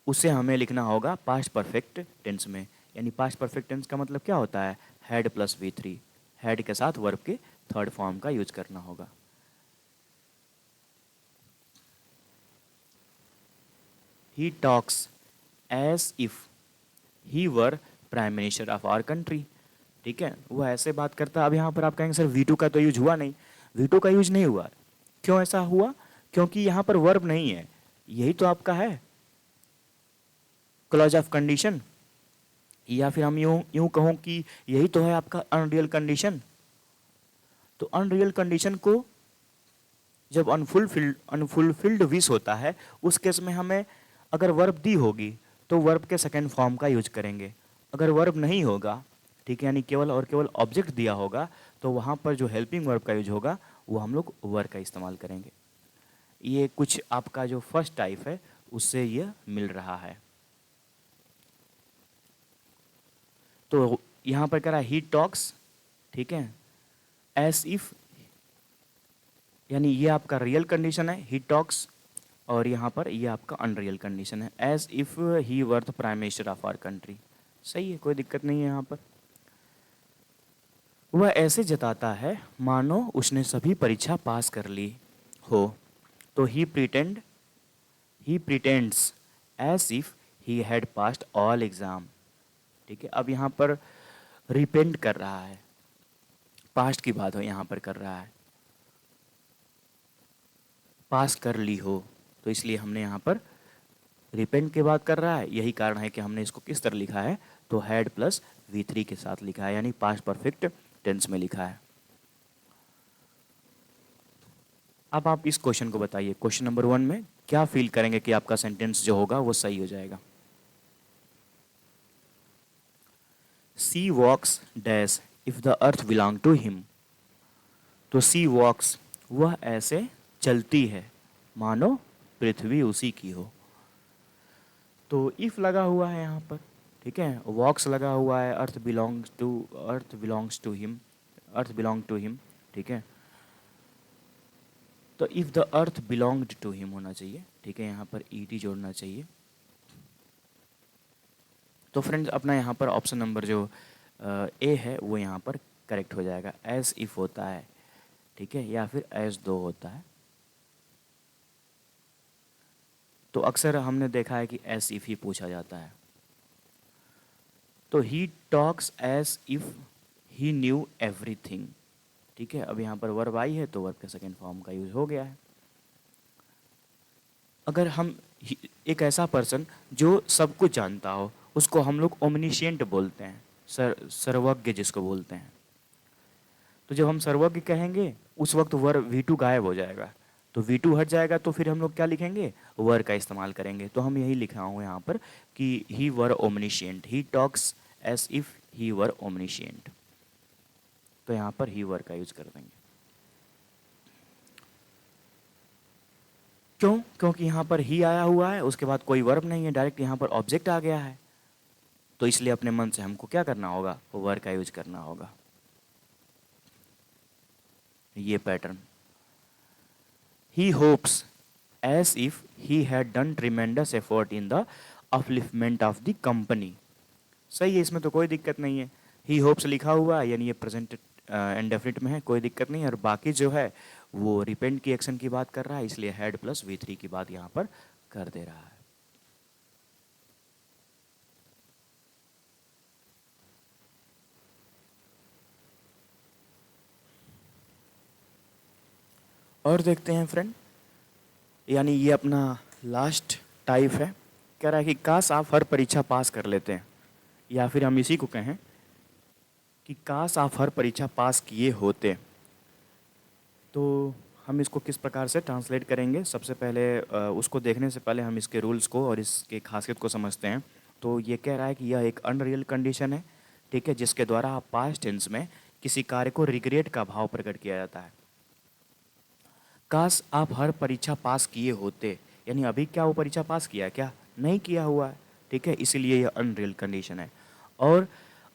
उसे हमें लिखना होगा पास्ट परफेक्ट टेंस में। यानी पास्ट परफेक्ट टेंस का मतलब क्या होता है, हैड प्लस V3, हैड के साथ वर्ब के थर्ड फॉर्म का यूज करना होगा। He talks as if he were prime minister of our country, ठीक है, वो ऐसे बात करता है। अब यहाँ पर आप कहेंगे सर V2 का तो यूज हुआ नहीं। V2 का यूज नहीं हुआ, क्यों ऐसा हुआ, क्योंकि यहाँ पर वर्ब नहीं है। यही तो आपका है क्लॉज ऑफ कंडीशन, या फिर हम यूं यूं कहूं कि यही तो है आपका अनरियल कंडीशन। तो अनरियल कंडीशन को जब अनफुलफिल्ड विश होता है, उस केस में हमें अगर वर्ब दी होगी तो वर्ब के सेकेंड फॉर्म का यूज करेंगे। अगर वर्ब नहीं होगा, ठीक है, यानी केवल और केवल ऑब्जेक्ट दिया होगा, तो वहाँ पर जो हेल्पिंग वर्ब का यूज होगा वो हम लोग वर का इस्तेमाल करेंगे। ये कुछ आपका जो फर्स्ट टाइप है उससे ये मिल रहा है। तो यहाँ पर कह रहा है ही टॉक्स, ठीक है, एज इफ, यानी ये आपका रियल कंडीशन है ही टॉक्स, और यहाँ पर ये आपका अनरियल कंडीशन है as if he were the prime minister of our country. सही है, कोई दिक्कत नहीं है यहाँ पर। वह ऐसे जताता है मानो उसने सभी परीक्षा पास कर ली हो। तो he pretends as if he had passed all exam, ठीक है। अब यहाँ पर रिपेंड कर रहा है, पास्ट की बात हो यहाँ पर कर रहा है, पास कर ली हो, तो इसलिए हमने यहाँ पर रिपेंट की बात कर रहा है। यही कारण है कि हमने इसको किस तरह लिखा है, तो हैड प्लस V3 के साथ लिखा है, यानी पास्ट परफेक्ट टेंस में लिखा है। अब आप इस क्वेश्चन को बताइए, क्वेश्चन नंबर 1 में क्या फील करेंगे कि आपका सेंटेंस जो होगा वो सही हो जाएगा। She walks dash if the earth belong to him. तो सी वॉक्स, वह ऐसे चलती है मानो पृथ्वी उसी की हो। तो इफ लगा हुआ है यहाँ पर, ठीक है, वॉक्स लगा हुआ है, earth belongs to him, earth belong to him, ठीक है। तो if the earth belonged to him होना चाहिए, ठीक है, यहाँ पर ईडी जोड़ना चाहिए। तो फ्रेंड्स अपना यहाँ पर ऑप्शन नंबर जो ए है वो यहाँ पर करेक्ट हो जाएगा। एज इफ होता है, ठीक है, या फिर एज दो होता है। तो अक्सर हमने देखा है कि एज इफ ही पूछा जाता है। तो he talks as if he knew everything, ठीक है, अब यहाँ पर वर्ब आई है तो वर्ब के सेकेंड फॉर्म का यूज हो गया है। अगर हम एक ऐसा पर्सन जो सब कुछ जानता हो, उसको हम लोग ओमनिशिएंट बोलते हैं, सर्वज्ञ जिसको बोलते हैं। तो जब हम सर्वज्ञ कहेंगे उस वक्त वर V2 गायब हो जाएगा, तो V2 हट जाएगा, तो फिर हम लोग क्या लिखेंगे, वर का इस्तेमाल करेंगे। तो हम यही लिखा हूँ यहाँ पर कि he were omniscient, he talks as if he were omniscient. तो यहाँ पर ही वर का यूज कर देंगे। क्यों? क्योंकि यहाँ पर ही आया हुआ है, उसके बाद कोई वर्ब नहीं है, डायरेक्ट यहाँ पर ऑब्जेक्ट आ गया है। तो इसलिए अपने मन से हमको क्या करना होगा, वर का यूज करना होगा। ये pattern, he hopes as if he had done tremendous effort in the upliftment of the company. सही है, इसमें तो कोई दिक्कत नहीं है। ही होप्स लिखा हुआ है, यानी ये प्रेजेंट इंडेफिनिट में है, कोई दिक्कत नहीं है। और बाकी जो है वो रिपेंट की एक्शन की बात कर रहा है, इसलिए हैड प्लस V3 की बात यहाँ पर कर दे रहा है। और देखते हैं फ्रेंड, यानी ये अपना लास्ट टाइप है। कह रहा है कि काश आप हर परीक्षा पास कर लेते हैं, या फिर हम इसी को कहें कि काश आप हर परीक्षा पास किए होते। तो हम इसको किस प्रकार से ट्रांसलेट करेंगे, सबसे पहले उसको देखने से पहले हम इसके रूल्स को और इसके खासियत को समझते हैं। तो ये कह रहा है कि यह एक अनरियल कंडीशन है, ठीक है, जिसके द्वारा आप पास्ट टेंस में किसी कार्य को रिग्रेट का भाव प्रकट किया जाता है। काश आप हर परीक्षा पास किए होते, यानी अभी क्या वो परीक्षा पास किया है क्या, नहीं किया हुआ है, ठीक है, इसीलिए यह अनरियल कंडीशन है। और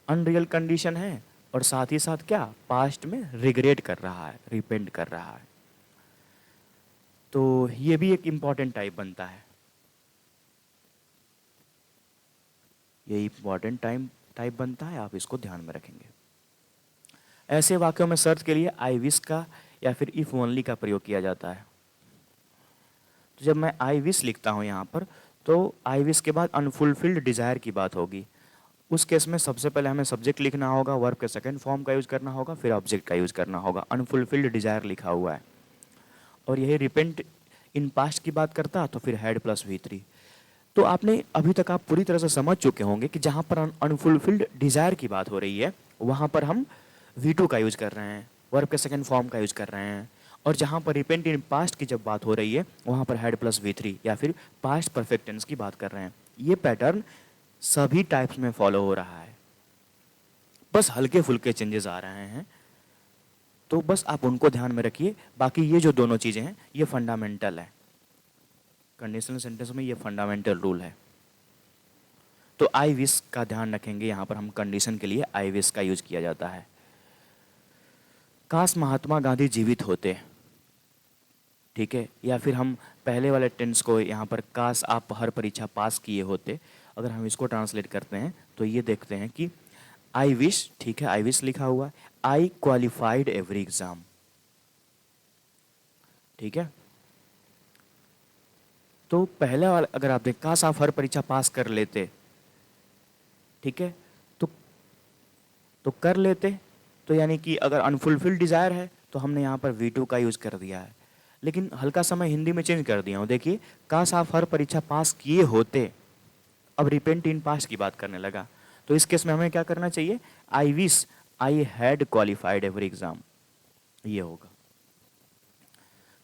अनरियल कंडीशन है और साथ ही साथ क्या, पास्ट में रिग्रेट कर रहा है, रिपेंट कर रहा है। तो ये भी एक इम्पॉर्टेंट टाइप बनता है, ये इम्पॉर्टेंट टाइप बनता है, आप इसको ध्यान में रखेंगे। ऐसे वाक्यों में शर्त के लिए आई विश का या फिर इफ ओनली का प्रयोग किया जाता है। तो जब मैं आई विश लिखता हूँ यहाँ पर, तो आई विश के बाद अनफुलफिल्ड डिज़ायर की बात होगी। उस केस में सबसे पहले हमें सब्जेक्ट लिखना होगा, वर्ब के सेकंड फॉर्म का यूज़ करना होगा, फिर ऑब्जेक्ट का यूज़ करना होगा। अनफुलफिल्ड डिज़ायर लिखा हुआ है और यही रिपेंट इन पास्ट की बात करता, तो फिर हैड प्लस V3। तो आपने अभी तक आप पूरी तरह से समझ चुके होंगे कि जहाँ पर अनफुलफिल्ड डिज़ायर की बात हो रही है वहाँ पर हम V2 का यूज़ कर रहे हैं, वर्ब के सेकंड फॉर्म का यूज़ कर रहे हैं। और जहाँ पर रिपेंट इन पास्ट की जब बात हो रही है वहाँ पर हैड प्लस V3 या फिर पास्ट परफेक्ट टेंस की बात कर रहे हैं। ये पैटर्न सभी टाइप्स में फॉलो हो रहा है, बस हल्के फुल्के चेंजेस आ रहे हैं। तो बस आप उनको ध्यान में रखिए, बाकी ये जो दोनों चीज़ें हैं ये फंडामेंटल है, कंडीशनल सेंटेंस में ये फंडामेंटल रूल है। तो आई विश का ध्यान रखेंगे, यहाँ पर हम कंडीशन के लिए आई विश का यूज किया जाता है। काश महात्मा गांधी जीवित होते, ठीक है, या फिर हम पहले वाले टेंस को यहाँ पर काश आप हर परीक्षा पास किए होते, अगर हम इसको ट्रांसलेट करते हैं तो ये देखते हैं कि आई विश, ठीक है, आई विश लिखा हुआ, आई क्वालिफाइड एवरी एग्जाम, ठीक है। तो पहले वाला अगर आप देखें, काश आप हर परीक्षा पास कर लेते, ठीक है, तो कर लेते, तो यानी कि अगर अनफुलफिल्ड डिज़ायर है तो हमने यहाँ पर V2 का यूज़ कर दिया है। लेकिन हल्का सा मैं हिंदी में चेंज कर दिया हूँ, देखिए, काश आप हर परीक्षा पास किए होते, अब रिपेंट इन पास्ट की बात करने लगा। तो इस केस में हमें क्या करना चाहिए, आई wish I had qualified every exam, ये होगा।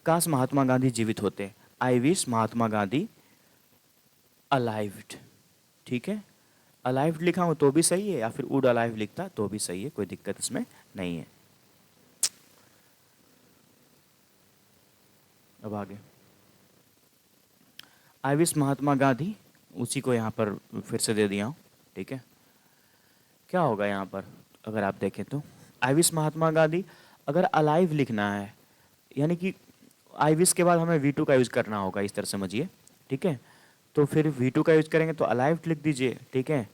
काश महात्मा गांधी जीवित होते, आई विश महात्मा गांधी अलाइव्ड, ठीक है, अलाइव लिखा हूँ तो भी सही है, या फिर वुड अलाइव लिखता तो भी सही है, कोई दिक्कत इसमें नहीं है। अब आगे, आई विश महात्मा गांधी, उसी को यहाँ पर फिर से दे दिया हूँ, ठीक है। क्या होगा यहाँ पर अगर आप देखें तो, आई विश महात्मा गांधी, अगर अलाइव लिखना है यानी कि आई विश के बाद हमें V2 का यूज़ करना होगा, इस तरह समझिए, ठीक है। तो फिर V2 का यूज़ करेंगे तो अलाइव लिख दीजिए, ठीक है।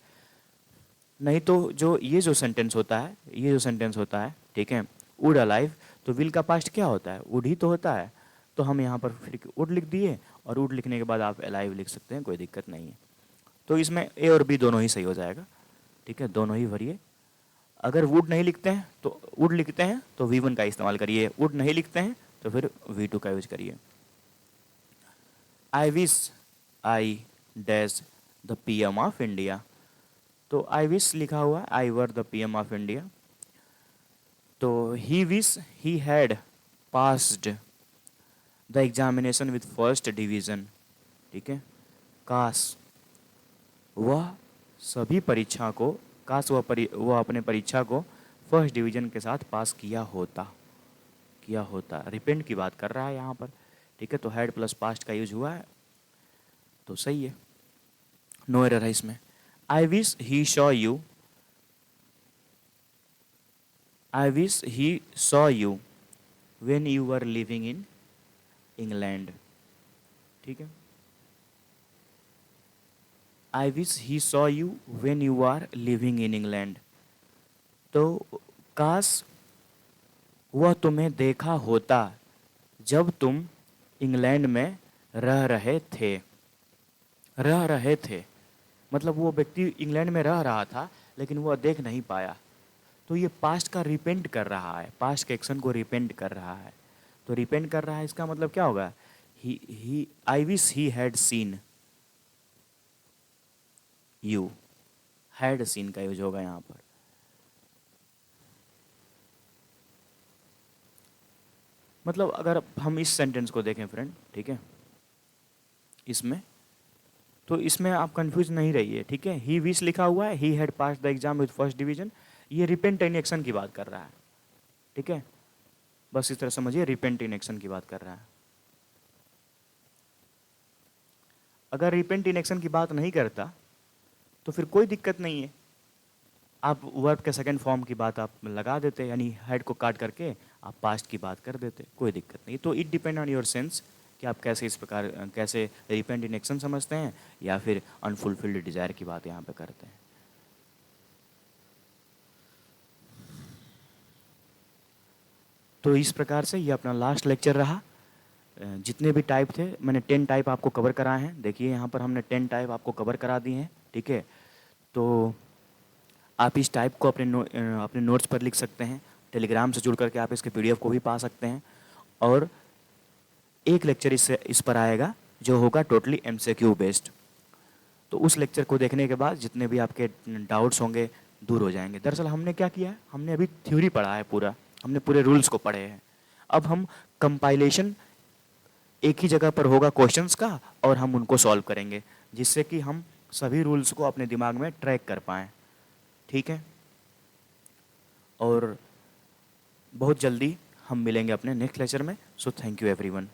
नहीं तो जो ये जो सेंटेंस होता है, ये जो सेंटेंस होता है, ठीक है, वुड अलाइव, तो विल का पास्ट क्या होता है, वुड ही तो होता है। तो हम यहाँ पर फिर वुड लिख दिए, और वुड लिखने के बाद आप अलाइव लिख सकते हैं, कोई दिक्कत नहीं है। तो इसमें A और B दोनों ही सही हो जाएगा, ठीक है, दोनों ही भरिए। अगर वुड नहीं लिखते हैं तो वुड लिखते हैं तो V1 का इस्तेमाल करिए, वुड नहीं लिखते हैं तो फिर V2 का यूज करिए। I wish I dash the PM of India, तो आई विश लिखा हुआ है I were the PM of India, तो he wish he had passed the examination with first division, ठीक है। काश वह सभी परीक्षा को, काश वह अपने परीक्षा को फर्स्ट डिवीज़न के साथ पास किया होता। रिपेंट की बात कर रहा है यहाँ पर, ठीक है। तो हैड प्लस पास्ट का यूज हुआ है तो सही है, नो एरर है इसमें। I wish he saw you, I wish he saw you when you were living in England, ठीक है। I wish he saw you when you are living in England, तो काश वह तुम्हें देखा होता जब तुम इंग्लैंड में रह रहे थे। रह रहे थे मतलब वो व्यक्ति इंग्लैंड में रह रहा था लेकिन वह देख नहीं पाया, तो ये पास्ट का रिपेंट कर रहा है, पास्ट के एक्शन को रिपेंट कर रहा है। तो रिपेंट कर रहा है इसका मतलब क्या होगा, he I wish he had seen you, had seen का यूज होगा यहाँ पर। मतलब अगर हम इस सेंटेंस को देखें फ्रेंड, ठीक है, इसमें तो इसमें आप कंफ्यूज नहीं रहिए, ठीक है। ही विश लिखा हुआ है, he had pass the exam with first division, ये रिपेंट इन एक्शन की बात कर रहा है, ठीक है। बस इस तरह समझिए, रिपेंट इन एक्शन की बात कर रहा है। अगर रिपेंट इन एक्शन की बात नहीं करता तो फिर कोई दिक्कत नहीं है, आप वर्ब के सेकंड फॉर्म की बात आप लगा देते, यानी हेड को काट करके आप पास्ट की बात कर देते, कोई दिक्कत नहीं। तो it depend on your sense कि आप कैसे इस प्रकार कैसे रिपेंट इन एक्शन समझते हैं या फिर अनफुलफिल्ड डिजायर की बात यहाँ पे करते हैं। तो इस प्रकार से ये अपना लास्ट लेक्चर रहा। जितने भी टाइप थे मैंने 10 टाइप आपको कवर कराए हैं, देखिए यहाँ पर हमने 10 टाइप आपको कवर करा दिए हैं, ठीक है। तो आप इस टाइप को अपने नोट्स पर लिख सकते हैं, टेलीग्राम से जुड़ करके आप इसके PDF को भी पा सकते हैं। और एक लेक्चर इस पर आएगा जो होगा टोटली MCQ बेस्ड, तो उस लेक्चर को देखने के बाद जितने भी आपके डाउट्स होंगे दूर हो जाएंगे। दरअसल हमने क्या किया है, हमने अभी थ्योरी पढ़ा है पूरा, हमने पूरे रूल्स को पढ़े हैं। अब हम कंपाइलेशन एक ही जगह पर होगा क्वेश्चंस का और हम उनको सॉल्व करेंगे, जिससे कि हम सभी रूल्स को अपने दिमाग में ट्रैक कर पाएँ, ठीक है। और बहुत जल्दी हम मिलेंगे अपने नेक्स्ट लेक्चर में। So thank you everyone.